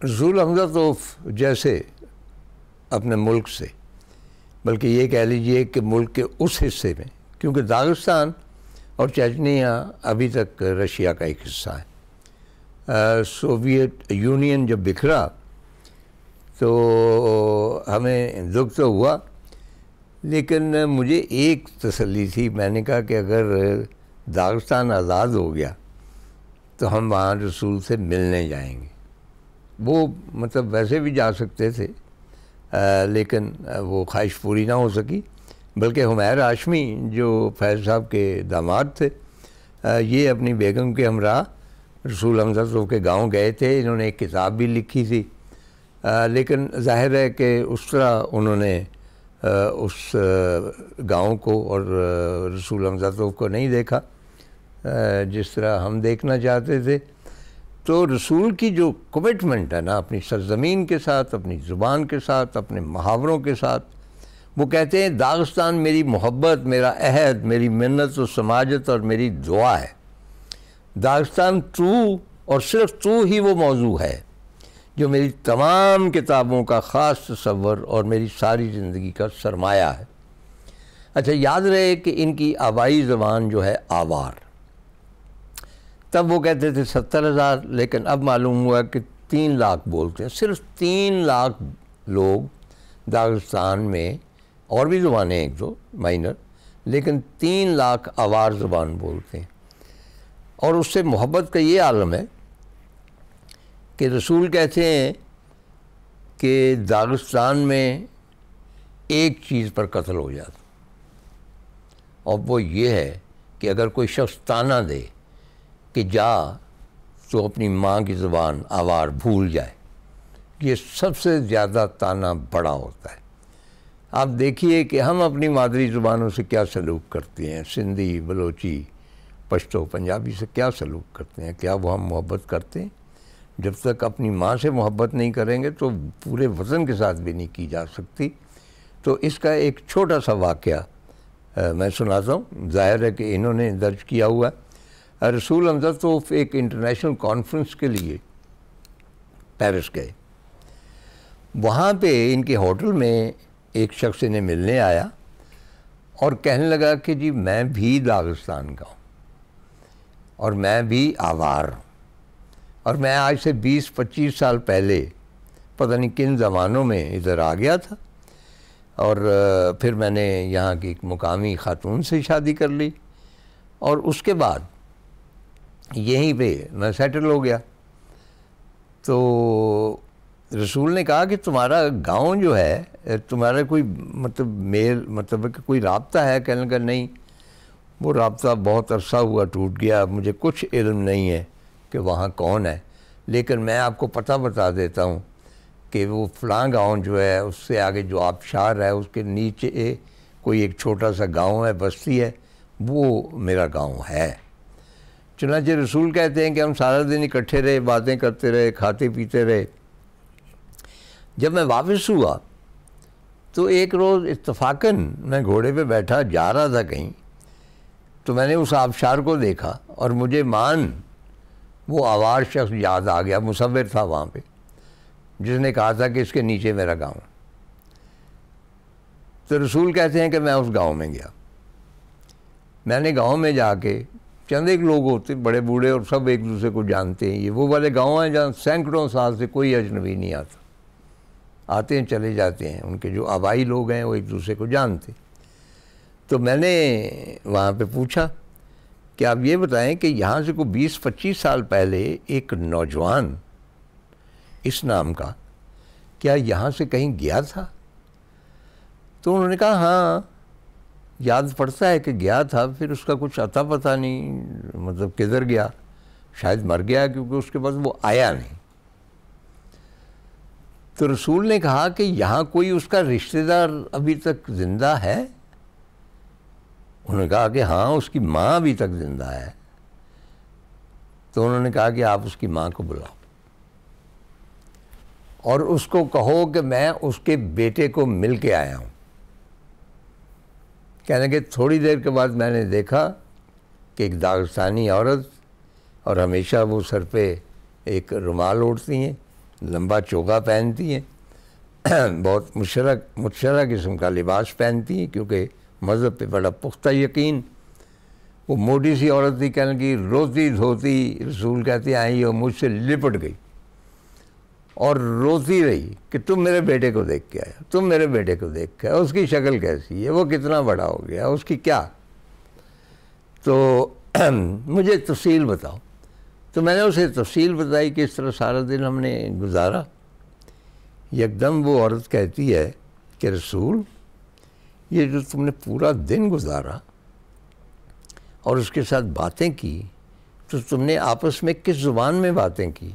رسول حمزہ توف جیسے اپنے ملک سے، بلکہ یہ کہہ لیجئے کہ ملک کے اس حصے میں، کیونکہ داغستان اور چیچنیا ابھی تک رشیا کا ایک حصہ ہے، سوویت یونین جب بکھرا تو ہمیں دکھ تو ہوا، لیکن مجھے ایک تسلی تھی، میں نے کہا کہ اگر داغستان آزاد ہو گیا تو ہم وہاں رسول سے ملنے جائیں گے۔ وہ مطلب ویسے بھی جا سکتے تھے، لیکن وہ خواہش پوری نہ ہو سکی، بلکہ حمیر ہاشمی جو فیض صاحب کے داماد تھے، یہ اپنی بیگم کے ہمراہ رسول حمزہ توف کے گاؤں گئے تھے۔ انہوں نے ایک کتاب بھی لکھی تھی، لیکن ظاہر ہے کہ اس طرح انہوں نے اس گاؤں کو اور رسول حمزہ توف کو نہیں دیکھا جس طرح ہم دیکھنا چاہتے تھے۔ تو رسول کی جو کمٹمنٹ ہے نا اپنی سرزمین کے ساتھ، اپنی زبان کے ساتھ، اپنے محاوروں کے ساتھ، وہ کہتے ہیں داغستان میری محبت، میرا عہد، میری منت و سماجت اور میری دعا ہے۔ داغستان تو اور صرف تو ہی وہ موضوع ہے جو میری تمام کتابوں کا خاص تصور اور میری ساری زندگی کا سرمایہ ہے۔ اچھا، یاد رہے کہ ان کی آبائی زبان جو ہے آوار، تب وہ کہتے تھے 70,000، لیکن اب معلوم ہوا کہ 3 لاکھ بولتے ہیں۔ صرف 3 لاکھ لوگ داغستان میں، اور بھی زبانیں ایک دو مائنر، لیکن 3 لاکھ آوار زبان بولتے ہیں۔ اور اس سے محبت کا یہ عالم ہے کہ رسول کہتے ہیں کہ داغستان میں ایک چیز پر قتل ہو جاتا، اور وہ یہ ہے کہ اگر کوئی شخص طعنہ دے کہ جا تو اپنی ماں کی زبان آوار بھول جائے، یہ سب سے زیادہ طعنہ بڑا ہوتا ہے۔ آپ دیکھیے کہ ہم اپنی مادری زبانوں سے کیا سلوک کرتے ہیں، سندھی، بلوچی، پشتو، پنجابی سے کیا سلوک کرتے ہیں، کیا وہ ہم محبت کرتے ہیں؟ جب تک اپنی ماں سے محبت نہیں کریں گے تو پورے وطن کے ساتھ بھی نہیں کی جا سکتی۔ تو اس کا ایک چھوٹا سا واقعہ میں سناتا ہوں، ظاہر ہے کہ انہوں نے درج کیا ہوا ہے۔ رسول حمزہ توف ایک انٹرنیشنل کانفرنس کے لیے پیرس گئے۔ وہاں پہ ان کے ہوٹل میں ایک شخص انہیں ملنے آیا اور کہنے لگا کہ جی میں بھی داغستان کا ہوں اور میں بھی آوار ہوں، اور میں آج سے 20-25 سال پہلے پتہ نہیں کن زمانوں میں ادھر آ گیا تھا، اور پھر میں نے یہاں کی ایک مقامی خاتون سے شادی کر لی، اور اس کے بعد یہیں پہ میں سیٹل ہو گیا۔ تو رسول نے کہا کہ تمہارا گاؤں جو ہے، تمہارا کوئی مطلب کہ کوئی رابطہ ہے؟ کہنے لگا نہیں، وہ رابطہ بہت عرصہ ہوا ٹوٹ گیا، مجھے کچھ علم نہیں ہے کہ وہاں کون ہے، لیکن میں آپ کو پتہ بتا دیتا ہوں کہ وہ فلاں گاؤں جو ہے اس سے آگے جو آبشار ہے اس کے نیچے کوئی ایک چھوٹا سا گاؤں ہے، بستی ہے، وہ میرا گاؤں ہے۔ چنانچہ رسول کہتے ہیں کہ ہم سارا دن اکٹھے رہے، باتیں کرتے رہے، کھاتے پیتے رہے۔ جب میں واپس ہوا تو ایک روز اتفاقاً میں گھوڑے پہ بیٹھا جا رہا تھا کہیں، تو میں نے اس آبشار کو دیکھا اور مجھے وہ آوار شخص یاد آ گیا، مصور تھا وہاں پہ، جس نے کہا تھا کہ اس کے نیچے میرا گاؤں۔ تو رسول کہتے ہیں کہ میں اس گاؤں میں گیا۔ میں نے گاؤں میں جا کے، چند ایک لوگ ہوتے بڑے بوڑھے اور سب ایک دوسرے کو جانتے ہیں، یہ وہ والے گاؤں ہیں جہاں سینکڑوں سال سے کوئی اجنبی نہیں آتا، آتے ہیں چلے جاتے ہیں، ان کے جو آبائی لوگ ہیں وہ ایک دوسرے کو جانتے۔ تو میں نے وہاں پہ پوچھا کہ آپ یہ بتائیں کہ یہاں سے کوئی 20-25 سال پہلے ایک نوجوان اس نام کا کیا یہاں سے کہیں گیا تھا؟ تو انہوں نے کہا ہاں یاد پڑتا ہے کہ گیا تھا، پھر اس کا کچھ اتا پتہ نہیں، مطلب کدھر گیا، شاید مر گیا، کیونکہ اس کے بعد وہ آیا نہیں۔ تو رسول نے کہا کہ یہاں کوئی اس کا رشتہ دار ابھی تک زندہ ہے؟ انہوں نے کہا کہ ہاں اس کی ماں ابھی تک زندہ ہے۔ تو انہوں نے کہا کہ آپ اس کی ماں کو بلاؤ اور اس کو کہو کہ میں اس کے بیٹے کو مل کے آیا ہوں۔ کہنے کہ تھوڑی دیر کے بعد میں نے دیکھا کہ ایک داغستانی عورت، اور ہمیشہ وہ سر پہ ایک رومال اوڑھتی ہیں، لمبا چوگا پہنتی ہیں، بہت مشرہ قسم کا لباس پہنتی ہیں، کیونکہ مذہب پہ بڑا پختہ یقین۔ وہ موٹی سی عورت تھی، کہنے کی روتی دھوتی، رسول کہتے آئی اور مجھ سے لپٹ گئی اور روتی رہی کہ تم میرے بیٹے کو دیکھ کے آیا، تم میرے بیٹے کو دیکھ کے آیا، اس کی شکل کیسی ہے، وہ کتنا بڑا ہو گیا، اس کی کیا، تو مجھے تفصیل بتاؤ۔ تو میں نے اسے تفصیل بتائی کہ اس طرح سارا دن ہم نے گزارا۔ یکدم وہ عورت کہتی ہے کہ رسول، یہ جو تم نے پورا دن گزارا اور اس کے ساتھ باتیں کی، تو تم نے آپس میں کس زبان میں باتیں کی؟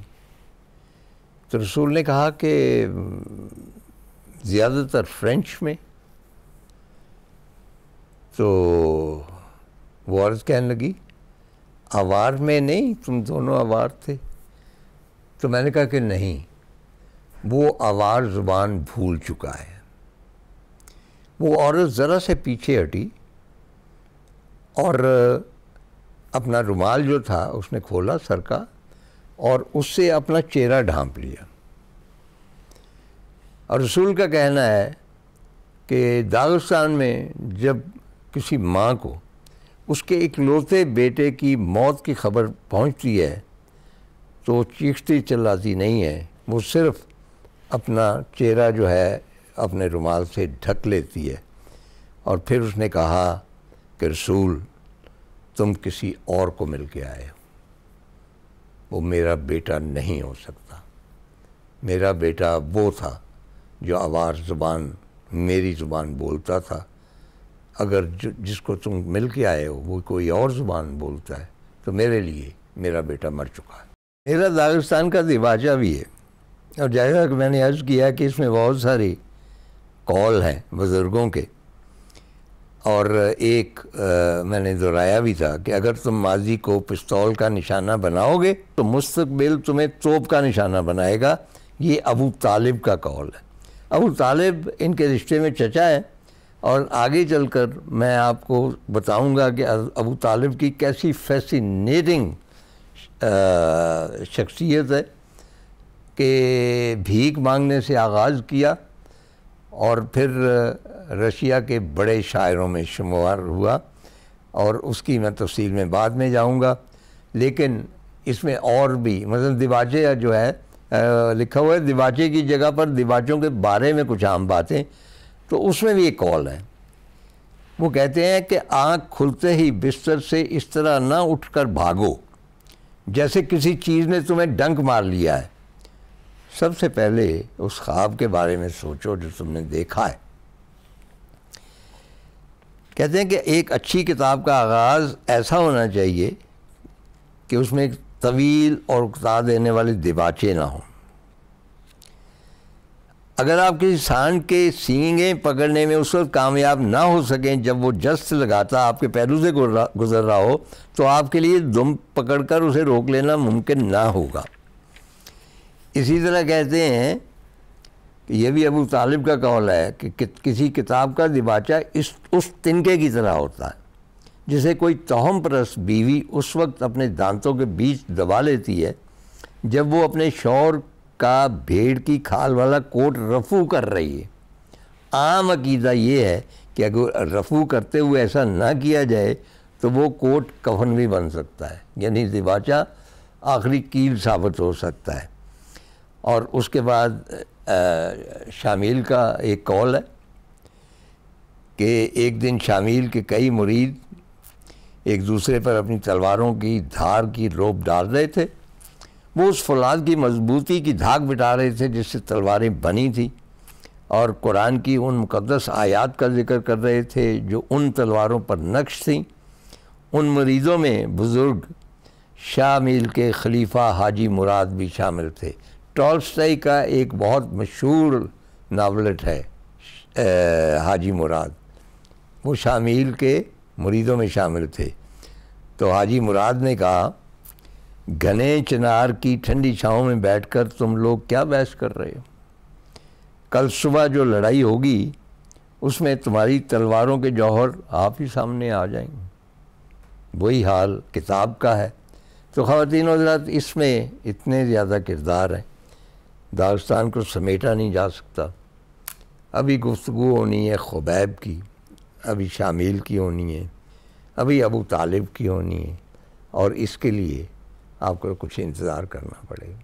تو رسول نے کہا کہ زیادہ تر فرینچ میں۔ تو وہ عورت کہنے لگی آوار میں نہیں، تم دونوں آوار تھے؟ تو میں نے کہا کہ نہیں، وہ آوار زبان بھول چکا ہے۔ وہ عورت ذرا سے پیچھے ہٹی اور اپنا رومال جو تھا اس نے کھولا سر کا اور اس سے اپنا چہرہ ڈھانپ لیا۔ اور رسول کا کہنا ہے کہ داغستان میں جب کسی ماں کو اس کے اکلوتے بیٹے کی موت کی خبر پہنچتی ہے تو وہ چیختی چلاتی نہیں ہے، وہ صرف اپنا چہرہ جو ہے اپنے رومال سے ڈھک لیتی ہے۔ اور پھر اس نے کہا کہ رسول، تم کسی اور کو مل کے آئے ہو، وہ میرا بیٹا نہیں ہو سکتا۔ میرا بیٹا وہ تھا جو آوار زبان، میری زبان بولتا تھا۔ اگر جس کو تم مل کے آئے ہو وہ کوئی اور زبان بولتا ہے تو میرے لیے میرا بیٹا مر چکا ہے۔ میرا داغستان کا دیباچہ بھی ہے، اور جیسا کہ میں نے عرض کیا کہ اس میں بہت ساری قول ہیں بزرگوں کے، اور ایک میں نے دہرایا بھی تھا کہ اگر تم ماضی کو پستول کا نشانہ بناؤ گے تو مستقبل تمہیں توپ کا نشانہ بنائے گا۔ یہ ابو طالب کا قول ہے۔ ابو طالب ان کے رشتے میں چچا ہے، اور آگے چل کر میں آپ کو بتاؤں گا کہ ابو طالب کی کیسی فیسینیٹنگ شخصیت ہے کہ بھیک مانگنے سے آغاز کیا اور پھر رشیا کے بڑے شاعروں میں شمار ہوا، اور اس کی میں تفصیل میں بعد میں جاؤں گا۔ لیکن اس میں اور بھی مثلا دیباچے جو ہے لکھا ہوا ہے، دیباچے کی جگہ پر دیباچوں کے بارے میں کچھ عام باتیں، تو اس میں بھی ایک قول ہے۔ وہ کہتے ہیں کہ آنکھ کھلتے ہی بستر سے اس طرح نہ اٹھ کر بھاگو جیسے کسی چیز نے تمہیں ڈنک مار لیا ہے۔ سب سے پہلے اس خواب کے بارے میں سوچو جو تم نے دیکھا ہے۔ کہتے ہیں کہ ایک اچھی کتاب کا آغاز ایسا ہونا چاہیے کہ اس میں ایک طویل اور اکتا دینے والے دیباچے نہ ہوں۔ اگر آپ کسی سانڈ کے سینگیں پکڑنے میں اس وقت کامیاب نہ ہو سکیں جب وہ جست لگاتا آپ کے پیروں سے گزر رہا ہو، تو آپ کے لیے دم پکڑ کر اسے روک لینا ممکن نہ ہوگا۔ اسی طرح کہتے ہیں کہ یہ بھی ابو طالب کا قول ہے کہ کسی کتاب کا دیباچہ اس تنکے کی طرح ہوتا ہے جسے کوئی توہم پرست بیوی اس وقت اپنے دانتوں کے بیچ دبا لیتی ہے جب وہ اپنے شوہر کا بھیڑ کی کھال والا کوٹ رفو کر رہی ہے۔ عام عقیدہ یہ ہے کہ اگر رفو کرتے ہوئے ایسا نہ کیا جائے تو وہ کوٹ کفن بھی بن سکتا ہے، یعنی دیباچہ آخری کیل ثابت ہو سکتا ہے۔ اور اس کے بعد شامیل کا ایک قول ہے کہ ایک دن شامیل کے کئی مرید ایک دوسرے پر اپنی تلواروں کی دھار کی روپ ڈال رہے تھے۔ وہ اس فولاد کی مضبوطی کی دھاک بٹا رہے تھے جس سے تلواریں بنی تھیں، اور قرآن کی ان مقدس آیات کا ذکر کر رہے تھے جو ان تلواروں پر نقش تھیں۔ ان مریدوں میں بزرگ شامیل کے خلیفہ حاجی مراد بھی شامل تھے۔ ٹالسٹائی کا ایک بہت مشہور ناولٹ ہے حاجی مراد، وہ شامیل کے مریدوں میں شامل تھے۔ تو حاجی مراد نے کہا، گھنے چنار کی ٹھنڈی چھاؤں میں بیٹھ کر تم لوگ کیا بحث کر رہے ہو؟ کل صبح جو لڑائی ہوگی اس میں تمہاری تلواروں کے جوہر آپ ہی سامنے آ جائیں گے۔ وہی حال کتاب کا ہے۔ تو خواتین و حضرات، اس میں اتنے زیادہ کردار ہیں داغستان کو سمیٹا نہیں جا سکتا. ابھی گفتگو ہونی ہے خبیب کی، ابھی شامیل کی ہونی ہے، ابھی ابو طالب کی ہونی ہے، اور اس کے لیے آپ کو کچھ انتظار کرنا پڑے گا.